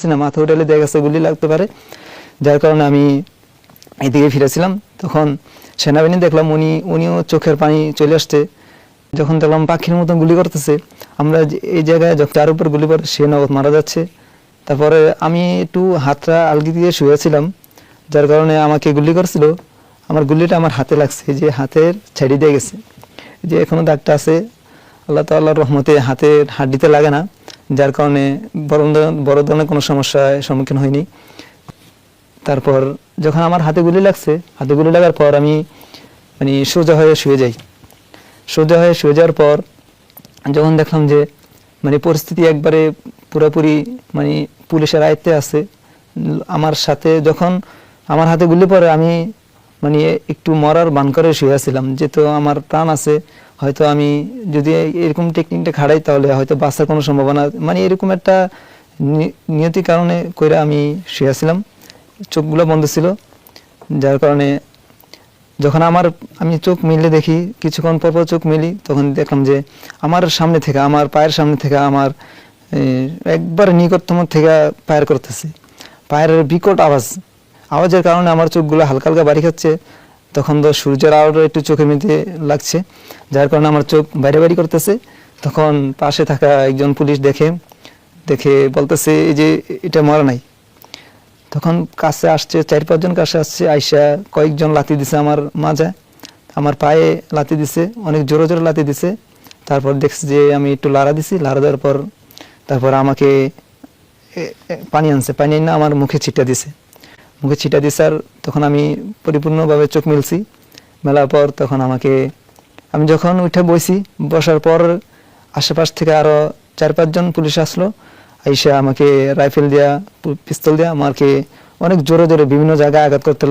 পারছি না, মাথা উঠালে দেখা গেছে গুলি লাগতে পারে, যার কারণে আমি এদিকে ফিরেছিলাম। তখন সেনাবাহিনী দেখলাম উনিও চোখের পানি চলে আসছে। যখন দেখলাম পাখির মতন গুলি করতেছে, আমরা এই জায়গায় যার উপর গুলি পড়ে সে নগদ মারা যাচ্ছে। তারপরে আমি একটু হাতটা আলগি দিয়ে শুয়েছিলাম, যার কারণে আমাকে গুলি করছিল, আমার গুলিটা আমার হাতে লাগছে, যে হাতের ছেড়ে দিয়ে গেছে, যে এখনো দাগটা আছে। আল্লাহ তাআলার রহমতে হাতের হাড্ডিতে লাগে না, যার কারণে বড় ধরনের কোনো সমস্যার সম্মুখীন হয়নি। তারপর যখন আমার হাতে গুলি লাগছে, হাতে গুলি লাগার পর আমি মানে সোজা হয়ে শুয়ে যাই। সোজা হয়ে শুয়ে যাওয়ার পর যখন দেখলাম যে মানে পরিস্থিতি একবারে পুরোপুরি মানে পুলিশের আয়ত্তে আছে, আমার সাথে যখন আমার হাতে গুলি পড়ে আমি মানে একটু মরার বান করে শুয়ে আছিলাম, যেহেতু আমার প্রাণ আছে, হয়তো আমি যদি এরকম টেকনিকটা খাড়াই তাহলে হয়তো বাঁচার কোনো সম্ভাবনা, মানে এরকম একটা নিয়তি কারণে কইরা আমি শুয়ে আছিলাম, চোখগুলো বন্ধ ছিল। যার কারণে যখন আমি চোখ মিলে দেখি, কিছুক্ষণ পর চোখ মিলি, তখন দেখলাম যে আমার সামনে থেকে, আমার পায়ের সামনে থেকে আমার একবার নিকটতম থেকে ফায়ার করতেছে, পায়ের বিকট আওয়াজের কারণে আমার চোখগুলো হালকা হালকা বাড়ি খাচ্ছে। তখন তো সূর্যের আলোটা একটু চোখের মধ্যে লাগছে, যার কারণে আমার চোখ বাইরে বাইরে করতেছে। তখন পাশে থাকা একজন পুলিশ দেখে বলতেছে যে এটা মরা নাই। তখন কাছে আসছে, 4-5 জন কাছে আসছে, আইসা কয়েকজন লাথি দিছে আমার মাঝে, আমার পায়ে লাথি দিছে, অনেক জোরে জোরে লাথি দিছে। তারপর দেখছি যে আমি একটু লাড়া দিছি, লাড়া দেওয়ার পর তারপর আমাকে পানি আনছে, পানি এনে আমার মুখে ছিটা দিছে, আর তখন আমি পরিপূর্ণভাবে চোখ মিলছি। মেলার পর তখন আমি যখন উঠে বসার পর আশেপাশ থেকে আরো 4-5 জন পুলিশ আসলো, আইসা আমাকে রাইফেল দিয়া, পিস্তল দিয়া আমাকে অনেক জোরে জোরে বিভিন্ন জায়গায় আঘাত করতে লাগলো।